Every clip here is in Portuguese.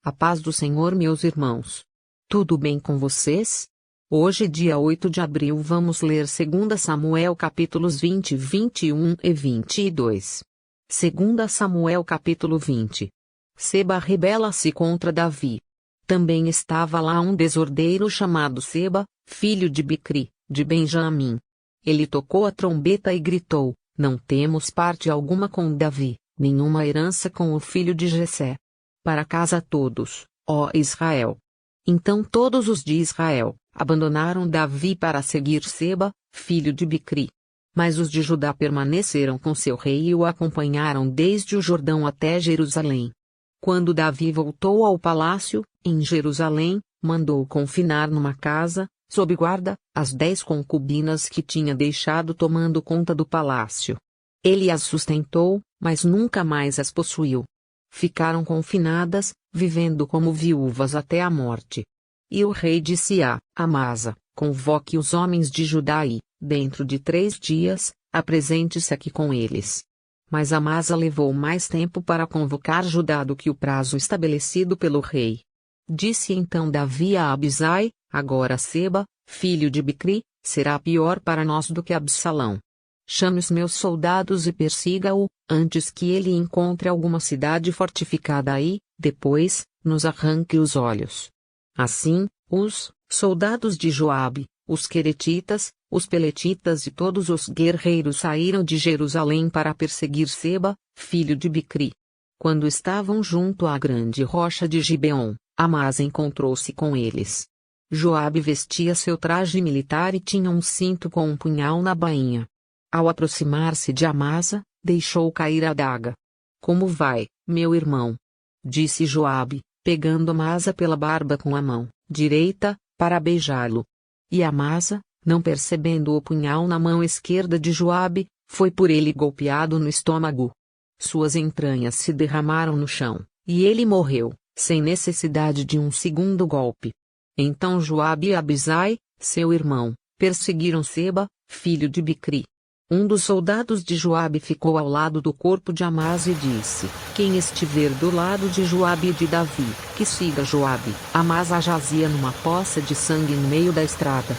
A paz do Senhor, meus irmãos. Tudo bem com vocês? Hoje, dia 8 de abril, vamos ler 2 Samuel capítulos 20, 21 e 22. 2 Samuel capítulo 20. Seba rebela-se contra Davi. Também estava lá um desordeiro chamado Seba, filho de Bicri, de Benjamim. Ele tocou a trombeta e gritou: não temos parte alguma com Davi, nenhuma herança com o filho de Jessé. Para casa todos, ó Israel. Então todos os de Israel abandonaram Davi para seguir Seba, filho de Bicri. Mas os de Judá permaneceram com seu rei e o acompanharam desde o Jordão até Jerusalém. Quando Davi voltou ao palácio, em Jerusalém, mandou confinar numa casa, sob guarda, as 10 concubinas que tinha deixado tomando conta do palácio. Ele as sustentou, mas nunca mais as possuiu. Ficaram confinadas, vivendo como viúvas até a morte. E o rei disse a Amasa: convoque os homens de Judá e, dentro de 3 dias, apresente-se aqui com eles. Mas Amasa levou mais tempo para convocar Judá do que o prazo estabelecido pelo rei. Disse então Davi a Abisai: agora Seba, filho de Bicri, será pior para nós do que Absalão. Chame os meus soldados e persiga-o, antes que ele encontre alguma cidade fortificada aí, depois, nos arranque os olhos. Assim, os soldados de Joabe, os queretitas, os peletitas e todos os guerreiros saíram de Jerusalém para perseguir Seba, filho de Bicri. Quando estavam junto à grande rocha de Gibeon, Amasa encontrou-se com eles. Joabe vestia seu traje militar e tinha um cinto com um punhal na bainha. Ao aproximar-se de Amasa, deixou cair a adaga. Como vai, meu irmão? Disse Joabe, pegando Amasa pela barba com a mão direita, para beijá-lo. E Amasa, não percebendo o punhal na mão esquerda de Joabe, foi por ele golpeado no estômago. Suas entranhas se derramaram no chão, e ele morreu, sem necessidade de um segundo golpe. Então Joabe e Abisai, seu irmão, perseguiram Seba, filho de Bicri. Um dos soldados de Joabe ficou ao lado do corpo de Amasa e disse: quem estiver do lado de Joabe e de Davi, que siga Joabe. Amasa jazia numa poça de sangue no meio da estrada.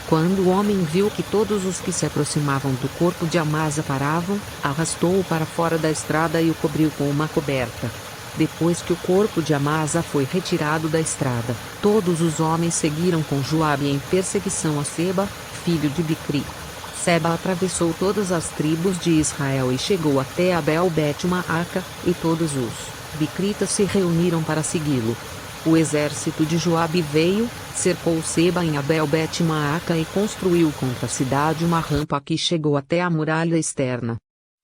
Quando o homem viu que todos os que se aproximavam do corpo de Amasa paravam, arrastou-o para fora da estrada e o cobriu com uma coberta. Depois que o corpo de Amasa foi retirado da estrada, todos os homens seguiram com Joabe em perseguição a Seba, filho de Bicri. Seba atravessou todas as tribos de Israel e chegou até Abel-Bet-Maaca, e todos os bicritas se reuniram para segui-lo. O exército de Joabe veio, cercou Seba em Abel-Bet-Maaca e construiu contra a cidade uma rampa que chegou até a muralha externa.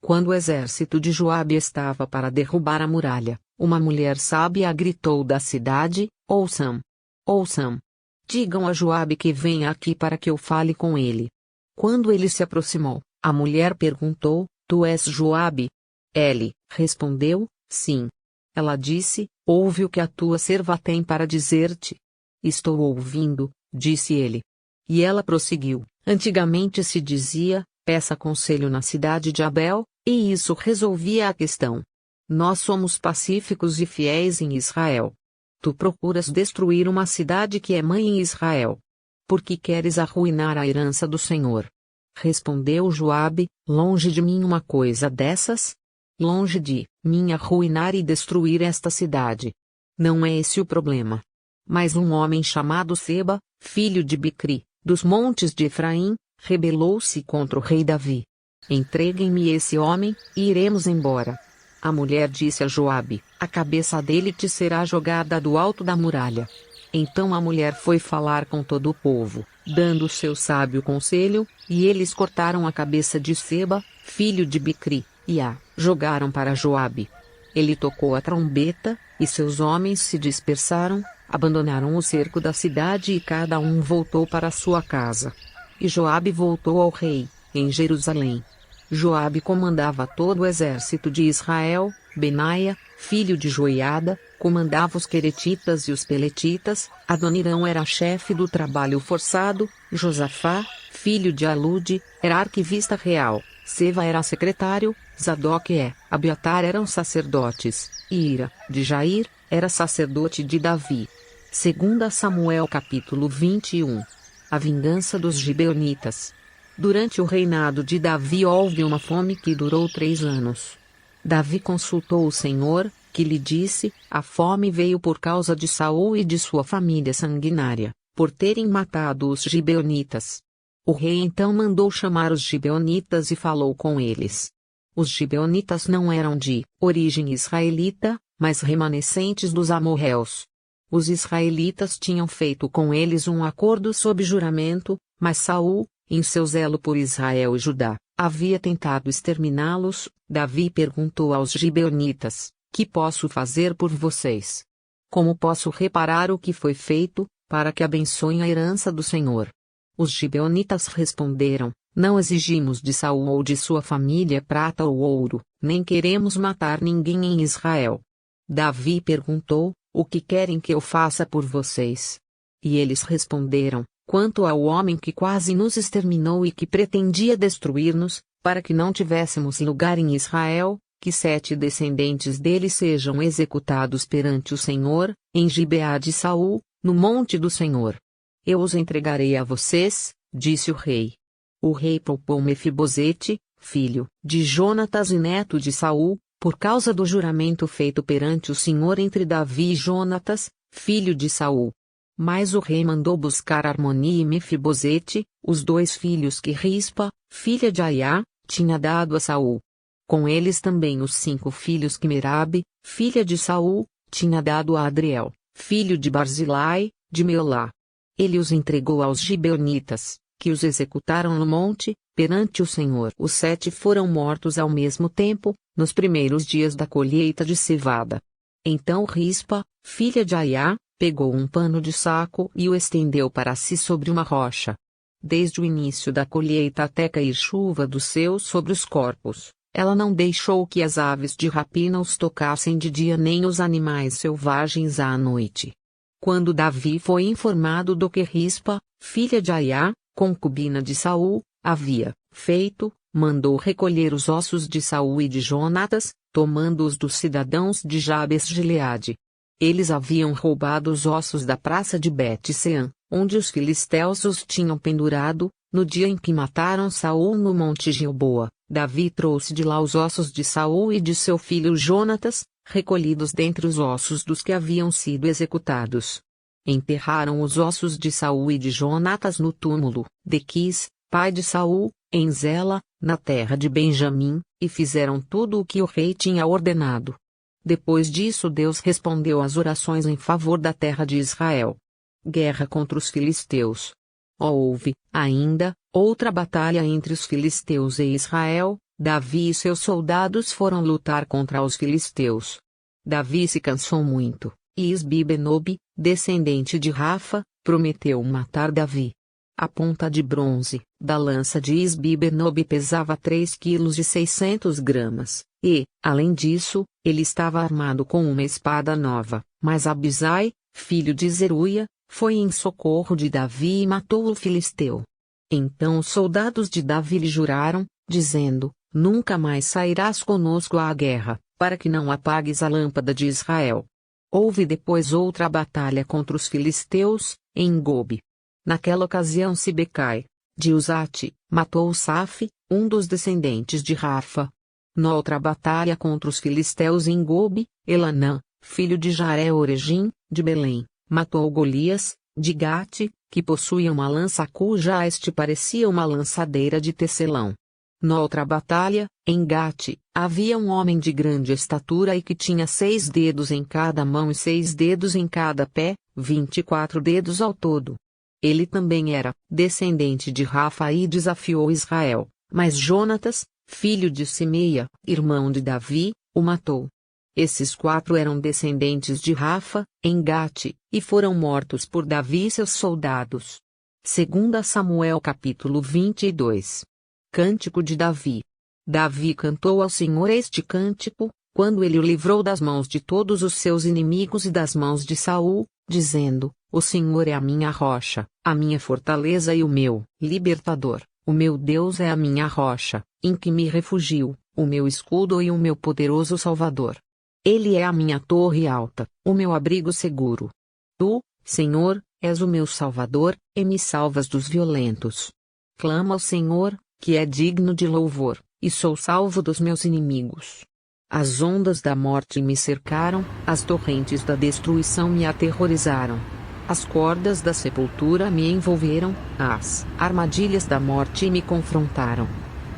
Quando o exército de Joabe estava para derrubar a muralha, uma mulher sábia gritou da cidade: ouçam! Ouçam! Digam a Joabe que venha aqui para que eu fale com ele. Quando ele se aproximou, a mulher perguntou: tu és Joabe? Ele respondeu: sim. Ela disse: ouve o que a tua serva tem para dizer-te. Estou ouvindo, disse ele. E ela prosseguiu: antigamente se dizia, peça conselho na cidade de Abel, e isso resolvia a questão. Nós somos pacíficos e fiéis em Israel. Tu procuras destruir uma cidade que é mãe em Israel. Por que queres arruinar a herança do Senhor? Respondeu Joabe: longe de mim uma coisa dessas? Longe de mim arruinar e destruir esta cidade. Não é esse o problema. Mas um homem chamado Seba, filho de Bicri, dos montes de Efraim, rebelou-se contra o rei Davi. Entreguem-me esse homem, e iremos embora. A mulher disse a Joabe: a cabeça dele te será jogada do alto da muralha. Então a mulher foi falar com todo o povo, dando o seu sábio conselho, e eles cortaram a cabeça de Seba, filho de Bicri, e a jogaram para Joabe. Ele tocou a trombeta, e seus homens se dispersaram, abandonaram o cerco da cidade e cada um voltou para sua casa. E Joabe voltou ao rei, em Jerusalém. Joabe comandava todo o exército de Israel, Benaia, filho de Joiada, comandava os queretitas e os peletitas, Adonirão era chefe do trabalho forçado, Josafá, filho de Alude, era arquivista real, Seva era secretário, Zadok e Abiatar eram sacerdotes, e Ira, de Jair, era sacerdote de Davi. 2 Samuel capítulo 21. A vingança dos gibeonitas. Durante o reinado de Davi houve uma fome que durou 3 anos. Davi consultou o Senhor, que lhe disse: a fome veio por causa de Saul e de sua família sanguinária, por terem matado os gibeonitas. O rei então mandou chamar os gibeonitas e falou com eles. Os gibeonitas não eram de origem israelita, mas remanescentes dos amorreus. Os israelitas tinham feito com eles um acordo sob juramento, mas Saul, em seu zelo por Israel e Judá, havia tentado exterminá-los. Davi perguntou aos gibeonitas: que posso fazer por vocês? Como posso reparar o que foi feito, para que abençoem a herança do Senhor? Os gibeonitas responderam: não exigimos de Saul ou de sua família prata ou ouro, nem queremos matar ninguém em Israel. Davi perguntou: o que querem que eu faça por vocês? E eles responderam: quanto ao homem que quase nos exterminou e que pretendia destruir-nos, para que não tivéssemos lugar em Israel, que 7 descendentes dele sejam executados perante o Senhor, em Gibeá de Saul, no monte do Senhor. Eu os entregarei a vocês, disse o rei. O rei poupou Mefibosete, filho de Jonatas e neto de Saul, por causa do juramento feito perante o Senhor entre Davi e Jonatas, filho de Saul. Mas o rei mandou buscar Armoni e Mefibosete, os 2 filhos que Rispa, filha de Aiá, tinha dado a Saul. Com eles também os 5 filhos que Merabe, filha de Saul, tinha dado a Adriel, filho de Barzilai, de Meolá. Ele os entregou aos gibeonitas, que os executaram no monte, perante o Senhor. Os 7 foram mortos ao mesmo tempo, nos primeiros dias da colheita de cevada. Então Rispa, filha de Aiá, pegou um pano de saco e o estendeu para si sobre uma rocha. Desde o início da colheita até cair chuva do céu sobre os corpos, ela não deixou que as aves de rapina os tocassem de dia nem os animais selvagens à noite. Quando Davi foi informado do que Rispa, filha de Aiá, concubina de Saul, havia feito, mandou recolher os ossos de Saul e de Jonatas, tomando-os dos cidadãos de Jabes-Gileade. Eles haviam roubado os ossos da praça de Bet-Sean, onde os filisteus os tinham pendurado, no dia em que mataram Saul no monte Gilboa. Davi trouxe de lá os ossos de Saul e de seu filho Jonatas, recolhidos dentre os ossos dos que haviam sido executados. Enterraram os ossos de Saul e de Jonatas no túmulo de Quis, pai de Saul, em Zela, na terra de Benjamim, e fizeram tudo o que o rei tinha ordenado. Depois disso Deus respondeu às orações em favor da terra de Israel. Guerra contra os filisteus. Houve, ainda, outra batalha entre os filisteus e Israel. Davi e seus soldados foram lutar contra os filisteus. Davi se cansou muito, e Isbi-Benob, descendente de Rafa, prometeu matar Davi. A ponta de bronze da lança de Isbi-Benob pesava 3,6 kg, e, além disso, ele estava armado com uma espada nova. Mas Abisai, filho de Zeruia, foi em socorro de Davi e matou o filisteu. Então os soldados de Davi lhe juraram, dizendo: nunca mais sairás conosco à guerra, para que não apagues a lâmpada de Israel. Houve depois outra batalha contra os filisteus, em Gobe. Naquela ocasião Sibecai, de Uzate, matou Saf, um dos descendentes de Rafa. Noutra batalha contra os filisteus em Gobe, Elanã, filho de Jaré-Oregim, de Belém, matou Golias, de Gate, que possuía uma lança cuja haste parecia uma lançadeira de tecelão. Noutra batalha, em Gate, havia um homem de grande estatura e que tinha 6 dedos em cada mão e 6 dedos em cada pé, 24 dedos ao todo. Ele também era descendente de Rafa e desafiou Israel, mas Jonatas, filho de Simeia, irmão de Davi, o matou. Esses 4 eram descendentes de Rafa, em Gate, e foram mortos por Davi e seus soldados. 2 Samuel capítulo 22. Cântico de Davi. Davi cantou ao Senhor este cântico, quando ele o livrou das mãos de todos os seus inimigos e das mãos de Saul, dizendo: o Senhor é a minha rocha, a minha fortaleza e o meu libertador, o meu Deus é a minha rocha, em que me refugio, o meu escudo e o meu poderoso Salvador. Ele é a minha torre alta, o meu abrigo seguro. Tu, Senhor, és o meu Salvador, e me salvas dos violentos. Clamo ao Senhor, que é digno de louvor, e sou salvo dos meus inimigos. As ondas da morte me cercaram, as torrentes da destruição me aterrorizaram. As cordas da sepultura me envolveram, as armadilhas da morte me confrontaram.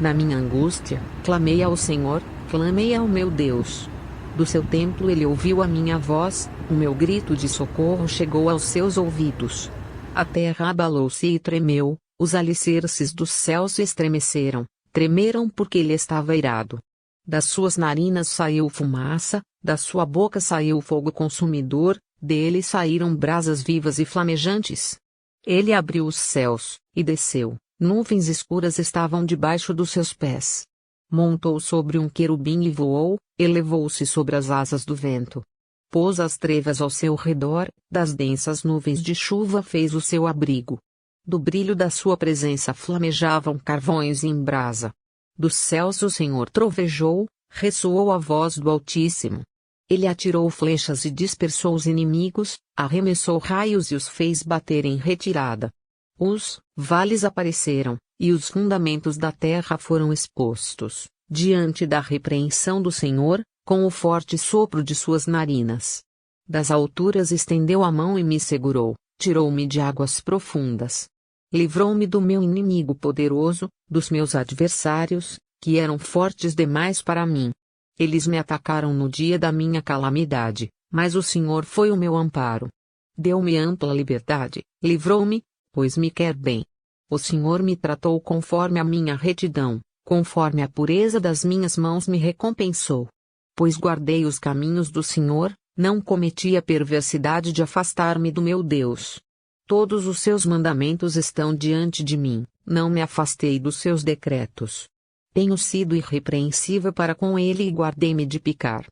Na minha angústia, clamei ao Senhor, clamei ao meu Deus. Do seu templo ele ouviu a minha voz, o meu grito de socorro chegou aos seus ouvidos. A terra abalou-se e tremeu, os alicerces dos céus se estremeceram, tremeram porque ele estava irado. Das suas narinas saiu fumaça, da sua boca saiu fogo consumidor, dele saíram brasas vivas e flamejantes. Ele abriu os céus, e desceu, nuvens escuras estavam debaixo dos seus pés. Montou sobre um querubim e voou, elevou-se sobre as asas do vento. Pôs as trevas ao seu redor, das densas nuvens de chuva fez o seu abrigo. Do brilho da sua presença flamejavam carvões em brasa. Dos céus o Senhor trovejou, ressoou a voz do Altíssimo. Ele atirou flechas e dispersou os inimigos, arremessou raios e os fez bater em retirada. Os vales apareceram, e os fundamentos da terra foram expostos, diante da repreensão do Senhor, com o forte sopro de suas narinas. Das alturas estendeu a mão e me segurou, tirou-me de águas profundas. Livrou-me do meu inimigo poderoso, dos meus adversários, que eram fortes demais para mim. Eles me atacaram no dia da minha calamidade, mas o Senhor foi o meu amparo. Deu-me ampla liberdade, livrou-me, pois me quer bem. O Senhor me tratou conforme a minha retidão, conforme a pureza das minhas mãos me recompensou. Pois guardei os caminhos do Senhor, não cometi a perversidade de afastar-me do meu Deus. Todos os seus mandamentos estão diante de mim, não me afastei dos seus decretos. Tenho sido irrepreensível para com ele e guardei-me de pecar.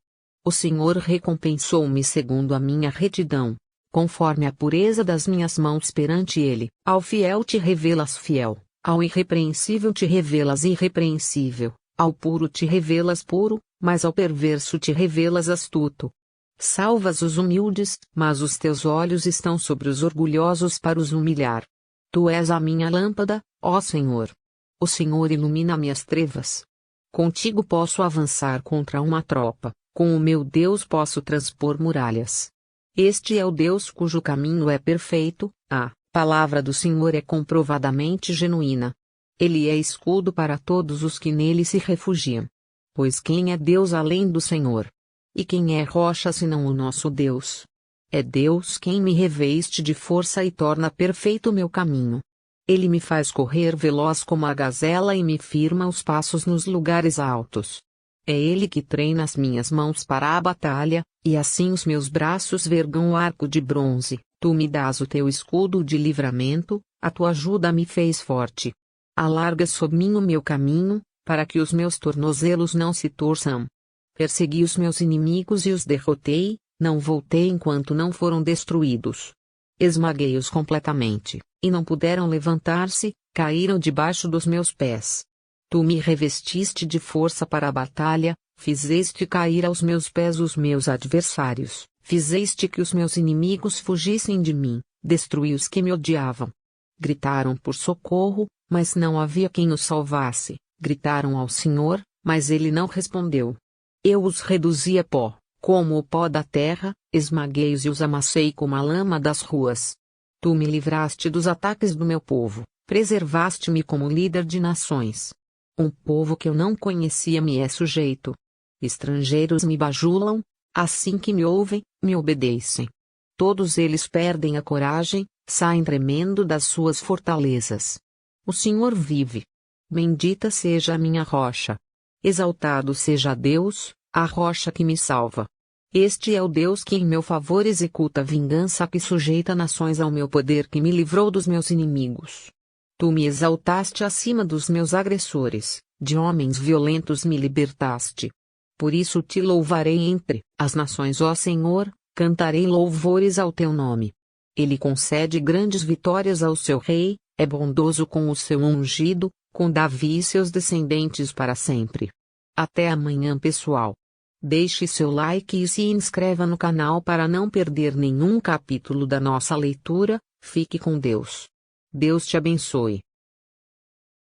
O Senhor recompensou-me segundo a minha retidão, conforme a pureza das minhas mãos perante ele. Ao fiel te revelas fiel, ao irrepreensível te revelas irrepreensível, ao puro te revelas puro, mas ao perverso te revelas astuto. Salvas os humildes, mas os teus olhos estão sobre os orgulhosos para os humilhar. Tu és a minha lâmpada, ó Senhor. O Senhor ilumina minhas trevas. Contigo posso avançar contra uma tropa, com o meu Deus posso transpor muralhas. Este é o Deus cujo caminho é perfeito, a palavra do Senhor é comprovadamente genuína. Ele é escudo para todos os que nele se refugiam. Pois quem é Deus além do Senhor? E quem é rocha senão o nosso Deus? É Deus quem me reveste de força e torna perfeito o meu caminho. Ele me faz correr veloz como a gazela e me firma os passos nos lugares altos. É Ele que treina as minhas mãos para a batalha, e assim os meus braços vergam o arco de bronze. Tu me dás o teu escudo de livramento, a tua ajuda me fez forte. Alarga sobre mim o meu caminho, para que os meus tornozelos não se torçam. Persegui os meus inimigos e os derrotei, não voltei enquanto não foram destruídos. Esmaguei-os completamente, e não puderam levantar-se, caíram debaixo dos meus pés. Tu me revestiste de força para a batalha, fizeste cair aos meus pés os meus adversários, fizeste que os meus inimigos fugissem de mim, destruí os que me odiavam. Gritaram por socorro, mas não havia quem os salvasse, gritaram ao Senhor, mas ele não respondeu. Eu os reduzi a pó, como o pó da terra, esmaguei-os e os amassei como a lama das ruas. Tu me livraste dos ataques do meu povo, preservaste-me como líder de nações. Um povo que eu não conhecia me é sujeito. Estrangeiros me bajulam, assim que me ouvem, me obedecem. Todos eles perdem a coragem, saem tremendo das suas fortalezas. O Senhor vive. Bendita seja a minha rocha. Exaltado seja Deus, a rocha que me salva. Este é o Deus que em meu favor executa a vingança, que sujeita nações ao meu poder, que me livrou dos meus inimigos. Tu me exaltaste acima dos meus agressores, de homens violentos me libertaste. Por isso te louvarei entre as nações, ó Senhor, cantarei louvores ao teu nome. Ele concede grandes vitórias ao seu rei, é bondoso com o seu ungido, com Davi e seus descendentes para sempre. Até amanhã, pessoal. Deixe seu like e se inscreva no canal para não perder nenhum capítulo da nossa leitura. Fique com Deus. Deus te abençoe.